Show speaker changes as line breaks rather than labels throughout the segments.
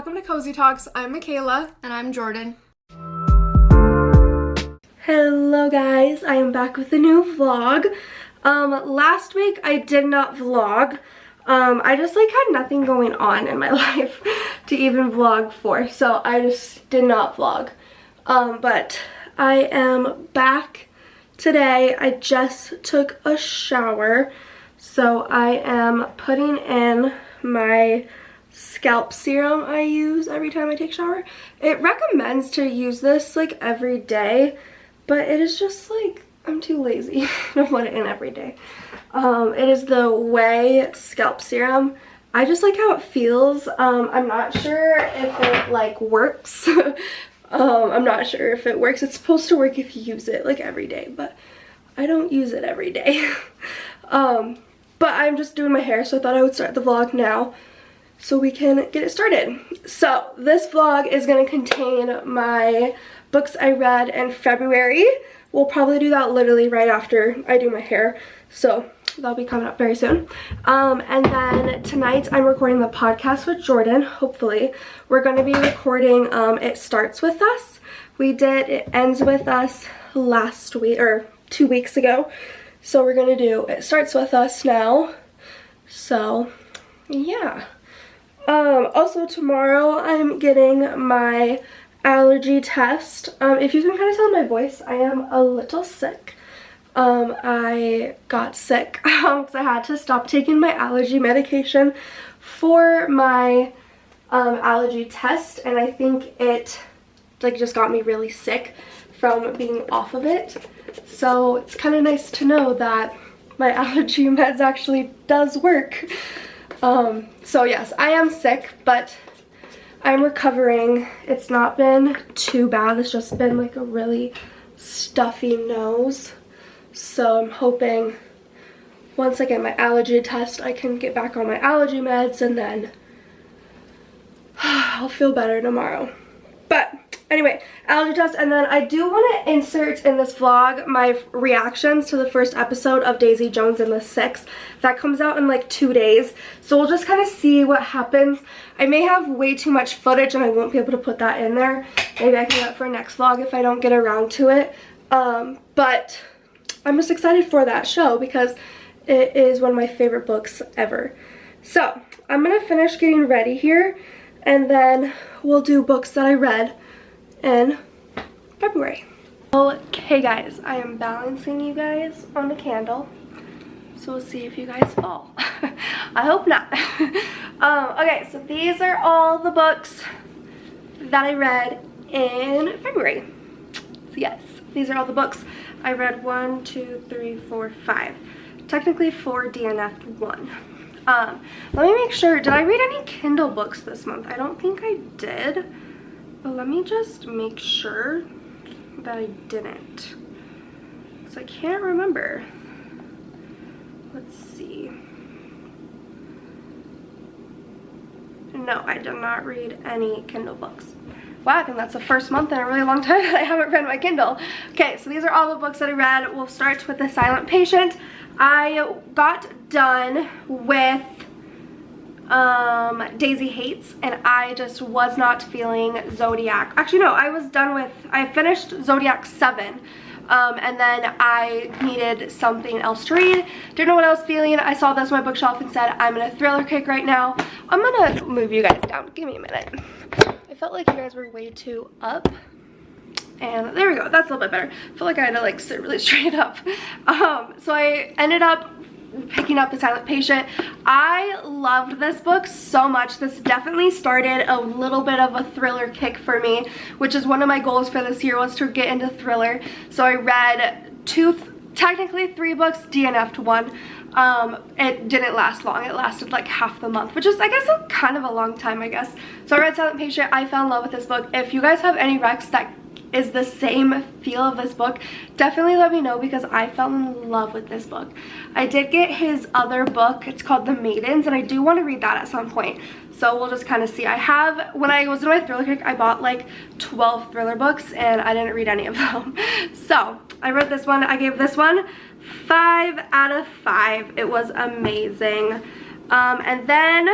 welcome to Cozy Talks. I'm Michaela.
And I'm Jordan.
Hello guys, I am back with a new vlog. Last week I did not vlog. I just had nothing going on in my life to even vlog for, so I just did not vlog. But I am back today. I just took a shower, so I am putting in my scalp serum I use every time I take a shower. It recommends to use this every day, but it is just I'm too lazy to put it in every day. It is the Way scalp serum. I just like how it feels. I'm not sure if it works. I'm not sure if it works. It's supposed to work if you use it every day, but I don't use it every day. But I'm just doing my hair, so I thought I would start the vlog now so we can get it started. So this vlog is going to contain my books I read in February. We'll probably do that literally right after I do my hair, so that'll be coming up very soon. And then tonight I'm recording the podcast with Jordan. Hopefully we're going to be recording It Starts With Us. We did It Ends With Us last week, or 2 weeks ago, so we're going to do It Starts With Us now. So yeah. Also tomorrow I'm getting my allergy test. If you can kind of tell in my voice, I am a little sick. I got sick because I had to stop taking my allergy medication for my allergy test, and I think it just got me really sick from being off of it. So it's kind of nice to know that my allergy meds actually does work. So yes, I am sick, but I'm recovering. It's not been too bad. It's just been a really stuffy nose. So I'm hoping once I get my allergy test, I can get back on my allergy meds, and then I'll feel better tomorrow. But anyway, allergy test, and then I do want to insert in this vlog my reactions to the first episode of Daisy Jones and the Six. That comes out in 2 days, so we'll just kind of see what happens. I may have way too much footage and I won't be able to put that in there. Maybe I can do that for next vlog if I don't get around to it. But I'm just excited for that show because it is one of my favorite books ever. So I'm gonna finish getting ready here, and then we'll do books that I read in February. Okay guys, I am balancing you guys on a candle, so we'll see if you guys fall. I hope not. Okay, so these are all the books that I read in February. So yes, these are all the books I read. 1, 2, 3, 4, 5. Technically 4 DNF'd 1. Let me make sure, did I read any Kindle books this month? I don't think I did, but let me just make sure that I didn't, because I can't remember. Let's see. No, I did not read any Kindle books. Wow, I think that's the first month in a really long time that I haven't read my Kindle. Okay, so these are all the books that I read. We'll start with The Silent Patient. I got done with Daisy Hates, and I just was not feeling Zodiac. Actually, no, I finished Zodiac 7. And then I needed something else to read. Didn't know what I was feeling. I saw this on my bookshelf and said, I'm in a thriller kick right now. I'm gonna move you guys down. Give me a minute. I felt like you guys were way too up. And there we go. That's a little bit better. I feel like I had to sit really straight up. So I ended up picking up The Silent Patient. I loved this book so much. This definitely started a little bit of a thriller kick for me, which is one of my goals for this year, was to get into thriller. So I read technically 3 books, DNF'd 1. It didn't last long. It lasted half the month, which is, I guess, kind of a long time, I guess. So I read Silent Patient. I fell in love with this book. If you guys have any recs that is the same feel of this book, definitely let me know, because I fell in love with this book. I did get his other book. It's called The Maidens, and I do want to read that at some point. So we'll just kind of see. When I was in my thriller kick, I bought 12 thriller books, and I didn't read any of them. So I read this one. I gave this one 5 out of 5. It was amazing. And then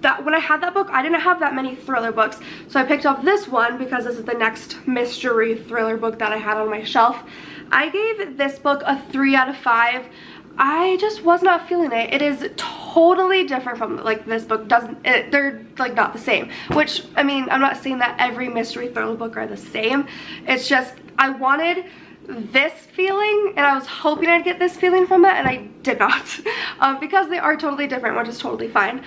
that when I had that book, I didn't have that many thriller books. So I picked up this one because this is the next mystery thriller book that I had on my shelf. I gave this book a 3 out of 5. I just was not feeling it. It is totally different from like this book. They're like not the same, which I mean, I'm not saying that every mystery thriller book are the same. It's just I wanted this feeling and I was hoping I'd get this feeling from it, and I did not because they are totally different, which is totally fine.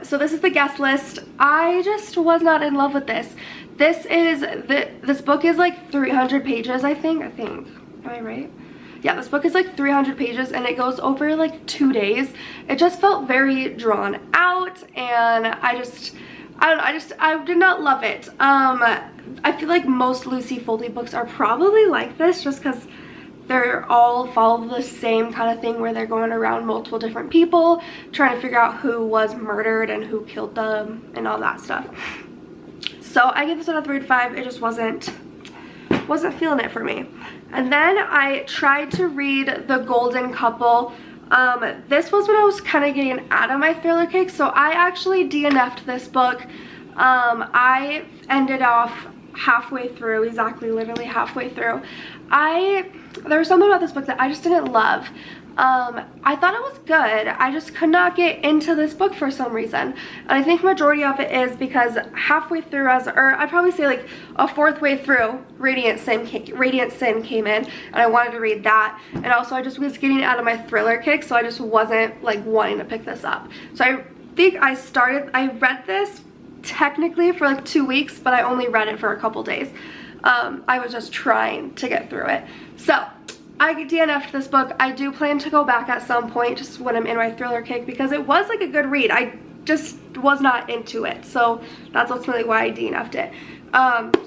So this is the guest list. I just was not in love with this. This book is like 300 pages, I think. Am I right? Yeah, this book is like 300 pages and it goes over like 2 days. It just felt very drawn out, and I don't know, I did not love it. I feel like most Lucy Foley books are probably like this, just because they're all follow the same kind of thing where they're going around multiple different people trying to figure out who was murdered and who killed them and all that stuff. So I gave this a 3 out of 5. It just wasn't feeling it for me. And then I tried to read The Golden Couple. This was when I was kind of getting out of my thriller kick, so I actually DNF'd this book. I ended off halfway through, literally halfway through. There was something about this book that I just didn't love. I thought it was good. I just could not get into this book for some reason. And I think majority of it is because halfway through, I'd probably say like a 4th way through, Radiant Sin came in, and I wanted to read that. And also I just was getting out of my thriller kick, so I just wasn't like wanting to pick this up. So I think I read this technically for like 2 weeks, but I only read it for a couple days. I was just trying to get through it. So I DNF'd this book. I do plan to go back at some point just when I'm in my thriller kick, because it was like a good read. I just was not into it, so that's ultimately why I DNF'd it.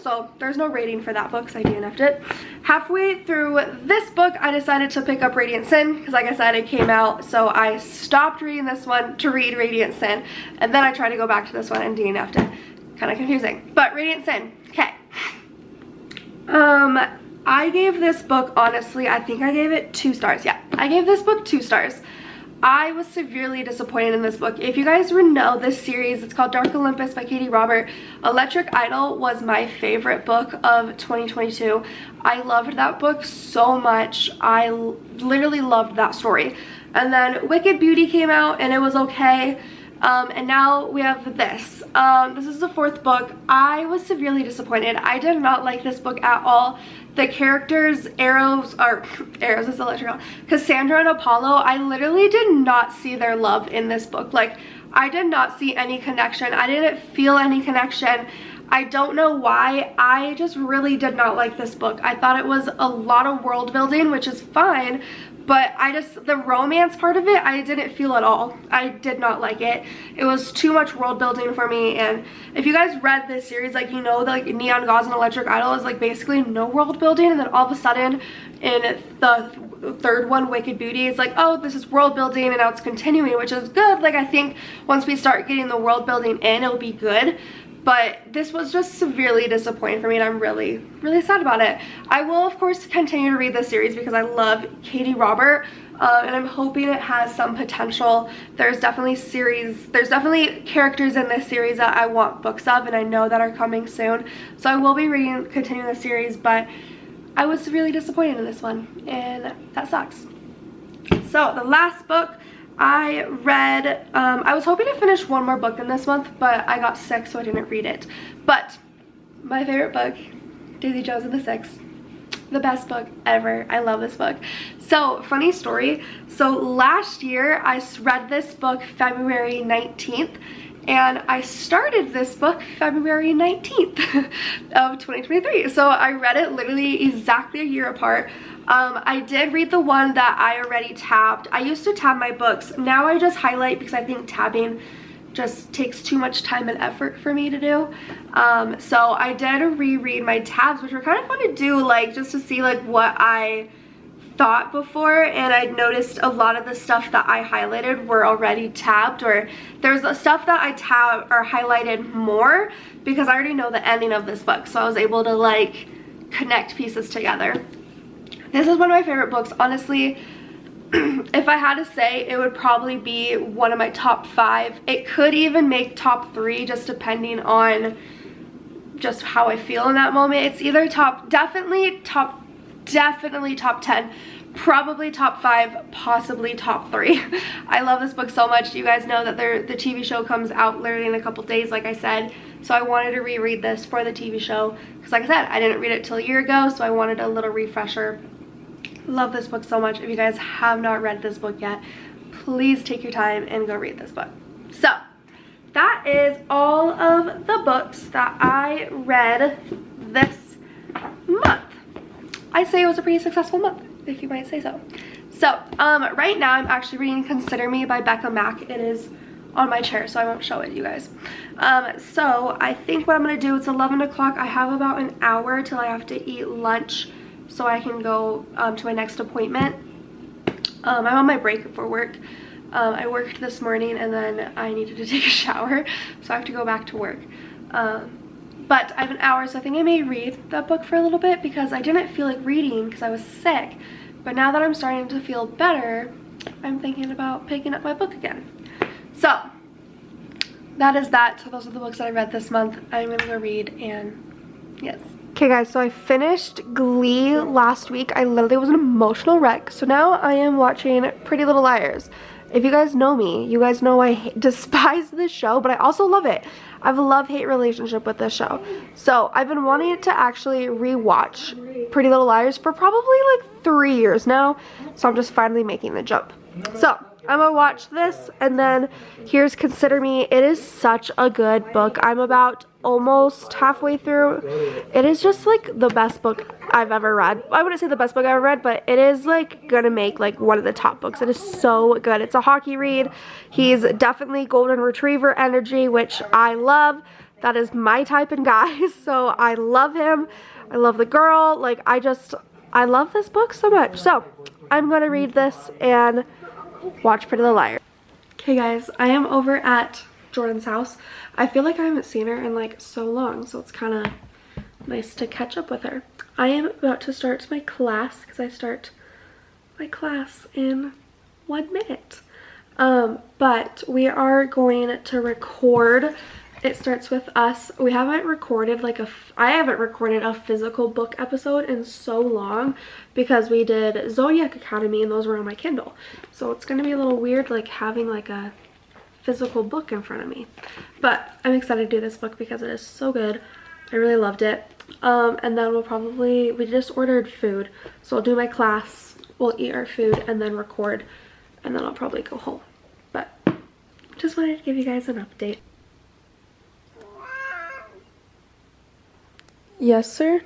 So there's no rating for that book because I DNF'd it. Halfway through this book, I decided to pick up Radiant Sin because, like I said, it came out, so I stopped reading this one to read Radiant Sin, and then I tried to go back to this one and DNF'd it. Kind of confusing, but Radiant Sin, okay. I gave this book, honestly, I think I gave it 2 stars. Yeah, I gave this book 2 stars. I was severely disappointed in this book. If you guys know this series, it's called Dark Olympus by Katie Robert. Electric Idol was my favorite book of 2022. I loved that book so much. I literally loved that story. And then Wicked Beauty came out and it was okay. And now we have this. This is the 4th book. I was severely disappointed. I did not like this book at all. The characters, Arrows is electrical. Cassandra and Apollo, I literally did not see their love in this book. Like, I did not see any connection. I didn't feel any connection. I don't know why. I just really did not like this book. I thought it was a lot of world building, which is fine, but the romance part of it, I didn't feel at all. I did not like it. It was too much world building for me, and if you guys read this series, like, you know, like Neon Gods and Electric Idol is like basically no world building, and then all of a sudden in the 3rd one, Wicked Beauty, is like, oh, this is world building, and now it's continuing, which is good. Like, I think once we start getting the world building in, it'll be good. But this was just severely disappointing for me, and I'm really, really sad about it. I will, of course, continue to read this series because I love Katie Robert, and I'm hoping it has some potential. There's definitely characters in this series that I want books of, and I know that are coming soon. So I will be continuing the series, but I was really disappointed in this one, and that sucks. So the last book I read, I was hoping to finish one more book in this month, but I got sick, so I didn't read it. But my favorite book, Daisy Jones and the Six, the best book ever. I love this book. So, funny story. So last year I read this book February 19th, and I started this book February 19th of 2023. So I read it literally exactly a year apart. I did read the one that I already tabbed. I used to tab my books. Now I just highlight because I think tabbing just takes too much time and effort for me to do. So I did reread my tabs, which were kind of fun to do, like just to see like what I thought before, and I noticed a lot of the stuff that I highlighted were already tabbed, or there's the stuff that I tabbed or highlighted more because I already know the ending of this book, so I was able to like connect pieces together. This is one of my favorite books. Honestly, if I had to say, it would probably be one of my top 5. It could even make top 3, just depending on just how I feel in that moment. It's either definitely top 10, probably top 5, possibly top 3. I love this book so much. You guys know that the TV show comes out literally in a couple days, like I said. So I wanted to reread this for the TV show because, like I said, I didn't read it till a year ago, so I wanted a little refresher. Love this book so much. If you guys have not read this book yet, please take your time and go read this book. So that is all of the books that I read this month. I'd say it was a pretty successful month, if you might say so. So right now I'm actually reading Consider Me by Becca Mack. It is on my chair, so I won't show it you guys. So I think what I'm gonna do, it's 11 o'clock. I have about an hour till I have to eat lunch so I can go to my next appointment. I'm on my break for work. I worked this morning and then I needed to take a shower, so I have to go back to work. But I have an hour, so I think I may read that book for a little bit because I didn't feel like reading because I was sick. But now that I'm starting to feel better, I'm thinking about picking up my book again. So that is that. So those are the books that I read this month. I'm gonna go read, and yes. Okay guys, so I finished Glee last week. I literally was an emotional wreck. So now I am watching Pretty Little Liars. If you guys know me, you guys know I despise this show, but I also love it. I have a love-hate relationship with this show. So I've been wanting to actually rewatch Pretty Little Liars for probably like 3 years now. So I'm just finally making the jump. So I'm gonna watch this, and then here's Consider Me. It is such a good book. I'm about almost halfway through. It is just like the best book I've ever read. I wouldn't say the best book I've ever read, but it is like gonna make like one of the top books. It is so good. It's a hockey read. He's definitely golden retriever energy, which I love. That is my type in guys, so I love him. I love the girl. Like I love this book so much. So I'm gonna read this and watch Pretty Little Liars. Okay guys, I am over at Jordan's house. I feel like I haven't seen her in like so long, so it's kind of nice to catch up with her. I am about to start my class because I start my class in 1 minute. But we are going to record. It starts with us. We haven't recorded like I haven't recorded a physical book episode in so long because we did Zodiac Academy and those were on my Kindle. So it's going to be a little weird like having like a physical book in front of me. But I'm excited to do this book because it is so good. I really loved it. And then we just ordered food. So I'll do my class, we'll eat our food and then record, and then I'll probably go home. But just wanted to give you guys an update. Yes, sir?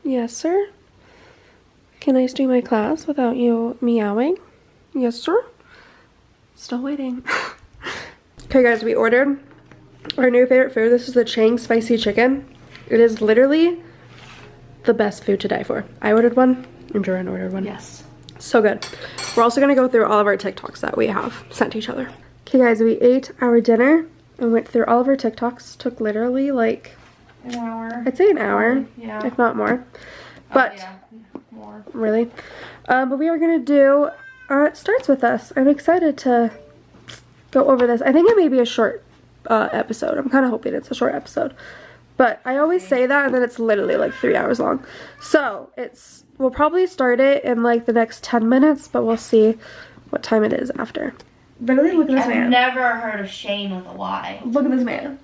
Yes, sir? Can I do my class without you meowing? Yes, sir? Still waiting. Okay, guys, we ordered our new favorite food. This is the Chang spicy chicken. It is literally the best food to die for. I ordered one, and Jordan ordered one.
Yes.
So good. We're also gonna go through all of our TikToks that we have sent to each other. Okay, guys, we ate our dinner and went through all of our TikToks. Took literally like
an hour.
I'd say an hour,
yeah,
if not more. But
yeah, more.
Really. But we are gonna do It Starts With Us. I'm excited to go over this. I think it may be a short episode. I'm kind of hoping it's a short episode. But I always say that and then it's literally like 3 hours long. So we'll probably start it in like the next 10 minutes, but we'll see what time it is after. Literally, look at this man.
I've never heard of Shane with a Y.
Look at this man.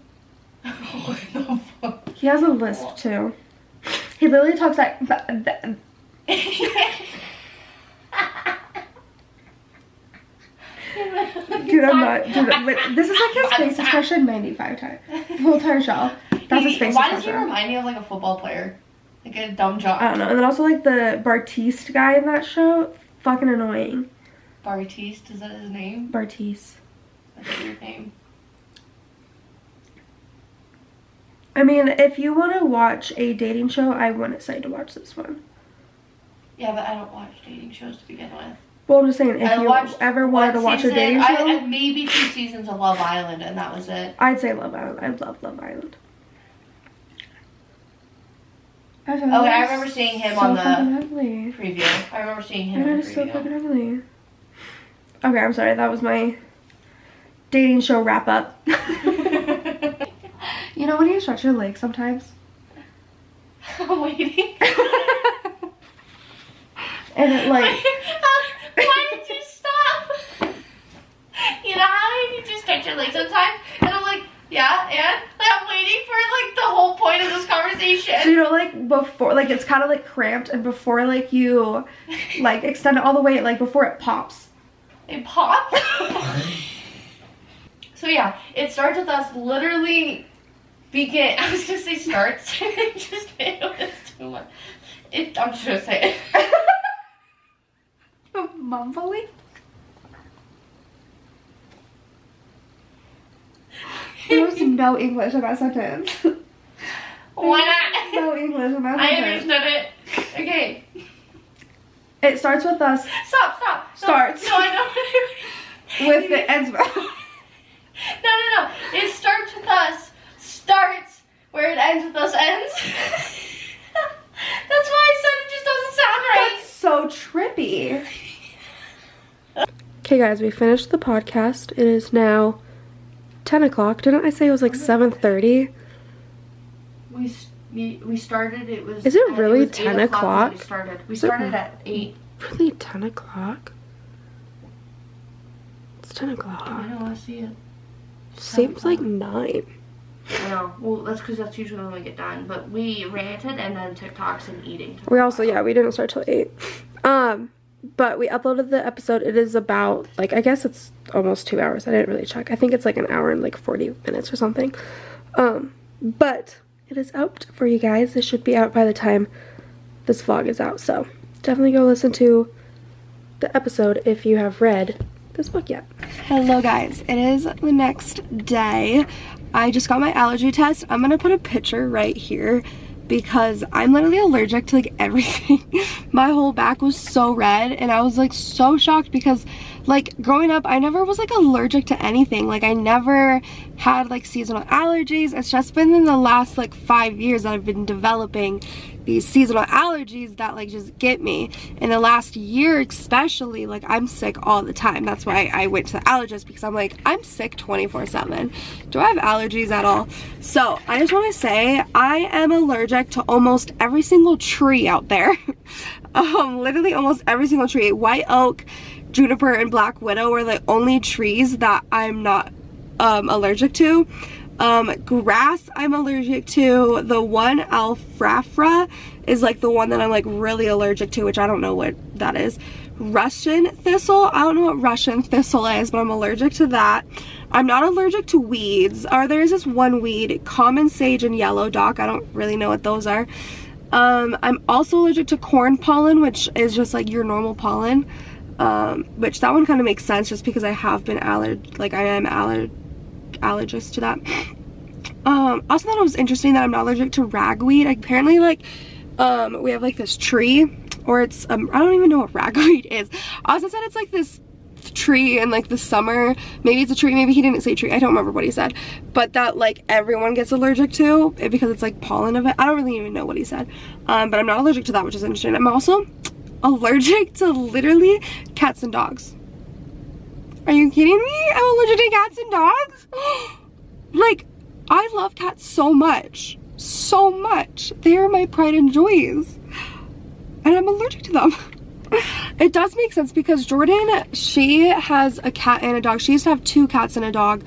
What the fuck?
He has a lisp too. He literally talks like Dude, I'm not. Dude, this is like his face expression 95 times. The whole entire show. That's his face
Why does he
expression.
remind me of like a football player? Like a dumb jock.
I don't know. And then also like the Bartiste guy in that show. Fucking annoying.
Bartiste, is that his name?
Bartiste.
That's a weird name.
I mean, if you want to watch a dating show, I wouldn't say to watch this one.
Yeah, but I don't watch dating shows to begin with.
Well, I'm just saying, if you ever wanted to watch a dating show.
I maybe 2 seasons of Love Island, and that was it.
I'd say Love Island. I love Love Island.
Oh, I remember seeing him on the
ugly.
preview. I remember seeing him in the
That is so fucking
preview.
ugly. Okay, I'm sorry. That was my dating show wrap up. You know when you stretch your legs sometimes?
I'm waiting.
And it like...
Why did you stop? You know how you just stretch your legs sometimes? And I'm like, yeah, and? Like, I'm waiting for, like, the whole point of this conversation.
So, you know, like, before, like, it's kind of, like, cramped, and before, like, you, like, extend it all the way, like, before it pops.
It pops? So, yeah, it starts with us literally I was gonna say starts. It was too much. I'm just gonna say it.
Mumbling? There was no English in that sentence.
Why not?
No English in that
I
sentence.
understood it. Okay.
It starts with us.
Stop.
Starts.
No, I know.
With the ends.
No. It starts with us. Starts where it ends with us ends. That's why I said it just doesn't sound right.
That's so trippy. Okay, guys, we finished the podcast. It is now 10 o'clock. Didn't I say it was like 7:30?
We started. It was.
Is it really
8
10 o'clock?
We started. We started at 8.
Really 10 o'clock? It's 10 o'clock.
I know. I see it.
Seems like 9.
I know. Well, that's because that's usually when we get done. But we ranted and then TikToks and eating.
We also, yeah, we didn't start till 8. But we uploaded the episode. It is about, like, I guess it's almost 2 hours. I didn't really check. I think it's like an hour and like 40 minutes or something. But it is out for you guys. It should be out by the time this vlog is out. So definitely go listen to the episode if you have read this book yet. Hello guys, it is the next day. I just got my allergy test. I'm gonna put a picture right here because I'm literally allergic to like everything. My whole back was so red and I was like so shocked because like growing up I never was like allergic to anything. Like I never had like seasonal allergies. It's just been in the last like 5 years that I've been developing these seasonal allergies that like just get me. In the last year especially, like I'm sick all the time. That's why I went to the allergist, because I'm like, I'm sick 24/7. Do I have allergies at all? So I just want to say I am allergic to almost every single tree out there. Literally almost every single tree. White oak, juniper, and black widow are the only trees that I'm not allergic to. Grass I'm allergic to. The one alfalfa is like the one that I'm like really allergic to, which I don't know what that is. Russian thistle, I don't know what Russian thistle is, but I'm allergic to that. I'm not allergic to weeds. There is this one weed, common sage and yellow dock. I don't really know what those are. I'm also allergic to corn pollen, which is just like your normal pollen. Which that one kind of makes sense just because I have been allergist to that. Also thought it was interesting that I'm not allergic to ragweed. Apparently like we have like this tree, or it's I don't even know what ragweed is. Also said it's like this tree in like the summer. Maybe it's a tree, maybe he didn't say tree, I don't remember what he said, but that like everyone gets allergic to because it's like pollen of it. I don't really even know what he said, but I'm not allergic to that, which is interesting. I'm also allergic to literally cats and dogs. Are you kidding me? I'm allergic to cats and dogs? Like, I love cats so much. So much. They are my pride and joys. And I'm allergic to them. It does make sense because Jordan, she has a cat and a dog. She used to have 2 cats and a dog.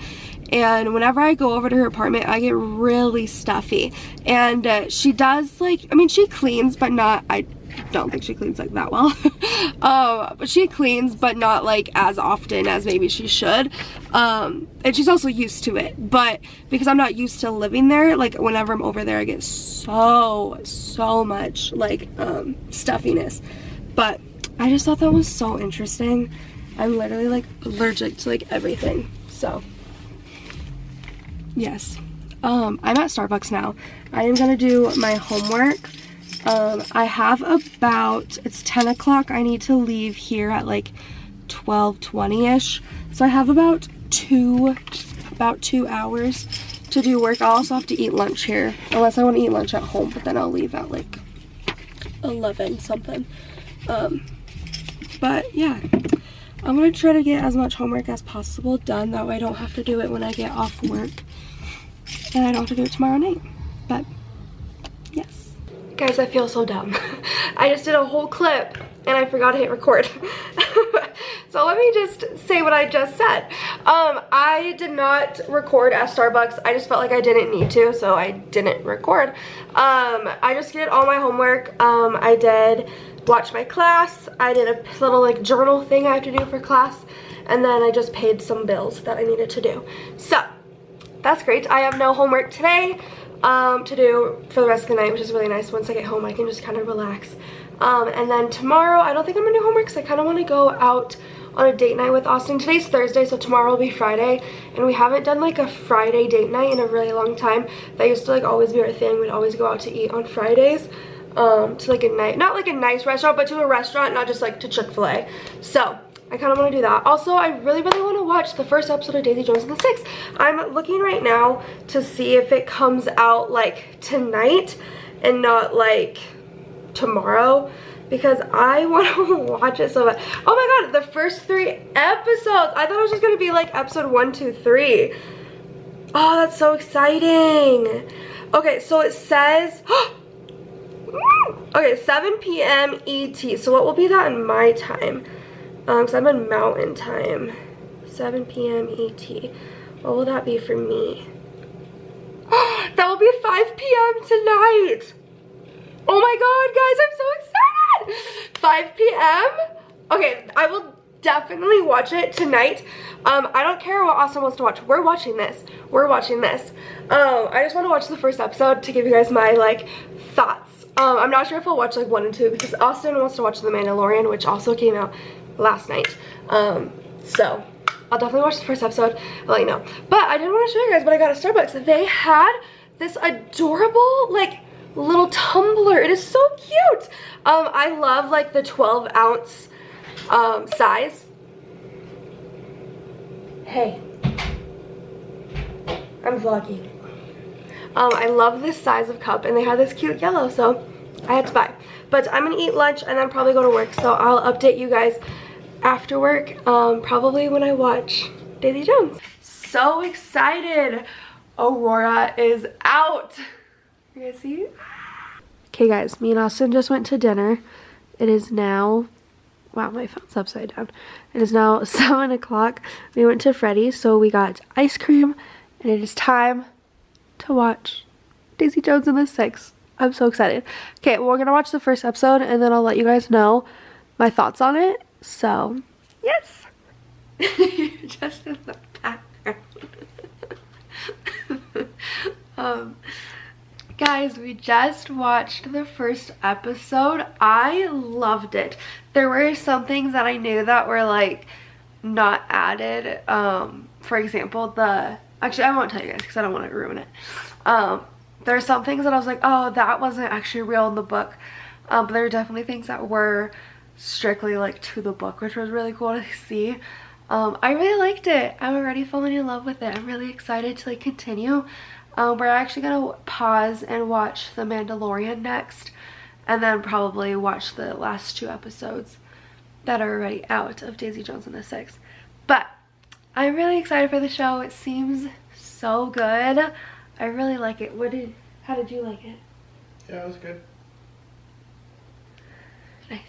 And whenever I go over to her apartment, I get really stuffy. And she does like, I mean, she cleans, but not, I don't think she cleans like that well. But she cleans, but not like as often as maybe she should. And she's also used to it, but because I'm not used to living there, like whenever I'm over there I get so much like stuffiness. But I just thought that was so interesting. I'm literally like allergic to like everything. So yes, I'm at Starbucks now. I am gonna do my homework. I have about, it's 10 o'clock. I need to leave here at like 12:20ish. So I have about 2 hours to do work. I'll also have to eat lunch here, unless I want to eat lunch at home, but then I'll leave at like 11 something. But yeah, I'm gonna try to get as much homework as possible done. That way I don't have to do it when I get off work. And I don't have to do it tomorrow night. But, yes. Guys, I feel so dumb. I just did a whole clip and I forgot to hit record. So let me just say what I just said. I did not record at Starbucks. I just felt like I didn't need to, so I didn't record. I just did all my homework. I did watch my class. I did a little like journal thing I have to do for class. And then I just paid some bills that I needed to do. So that's great. I have no homework today to do for the rest of the night, which is really nice. Once I get home, I can just kind of relax. And then tomorrow, I don't think I'm gonna do homework because I kind of want to go out on a date night with Austin. Today's Thursday, so tomorrow will be Friday, and we haven't done like a Friday date night in a really long time. That used to like always be our thing. We'd always go out to eat on Fridays to like a night, not like a nice restaurant, but to a restaurant, not just like to Chick-fil-A. So I kind of want to do that. Also, I really want to watch the first episode of Daisy Jones and the Six. I'm looking right now to see if it comes out like tonight and not like tomorrow, because I want to watch it so bad. Oh my god, the first 3 episodes! I thought it was just going to be like episode 1, 2, 3. Oh, that's so exciting. Okay, so it says... okay, 7 p.m. ET. So what will be that in my time? Because I'm in mountain time. 7 p.m. ET. What will that be for me? That will be 5 p.m. tonight. Oh my god, guys, I'm so excited. 5 p.m. Okay, I will definitely watch it tonight. I don't care what Austin wants to watch. We're watching this. We're watching this. I just want to watch the first episode to give you guys my like thoughts. I'm not sure if I'll watch like 1 and 2 because Austin wants to watch The Mandalorian, which also came out last night. So I'll definitely watch the first episode. I'll let you know. But I did want to show you guys what I got at Starbucks. They had this adorable like little tumbler. It is so cute. I love like the 12-ounce size. Hey, I'm vlogging. I love this size of cup, and they had this cute yellow, so I had to buy. But I'm gonna eat lunch and then probably go to work, so I'll update you guys after work, probably when I watch Daisy Jones. So excited. Aurora is out. You guys see? Okay guys, me and Austin just went to dinner. It is now, wow, my phone's upside down. It is now 7 o'clock. We went to Freddy's, so we got ice cream, and it is time to watch Daisy Jones and the Six. I'm so excited. Okay, well, we're gonna watch the first episode, and then I'll let you guys know my thoughts on it. So, yes. You're just in the background. Guys, we just watched the first episode. I loved it. There were some things that I knew that were like not added. For example, actually I won't tell you guys because I don't want to ruin it. There are some things that I was like, oh, that wasn't actually real in the book. But there were definitely things that were strictly like to the book, which was really cool to see. I really liked it. I'm already falling in love with it. I'm really excited to like continue. We're actually gonna pause and watch The Mandalorian next, and then probably watch the last 2 episodes that are already out of Daisy Jones and the Six. But I'm really excited for the show. It seems so good. I really like it. How did you like it?
Yeah, it was good.
Nice.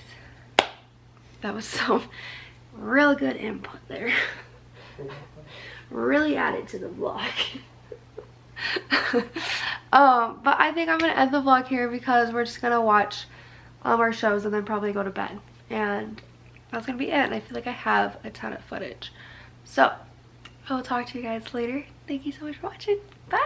That was some real good input there. Really added to the vlog. But I think I'm gonna end the vlog here because we're just gonna watch our shows and then probably go to bed, and that's gonna be it. And I feel like I have a ton of footage, so I will talk to you guys later. Thank you so much for watching. Bye.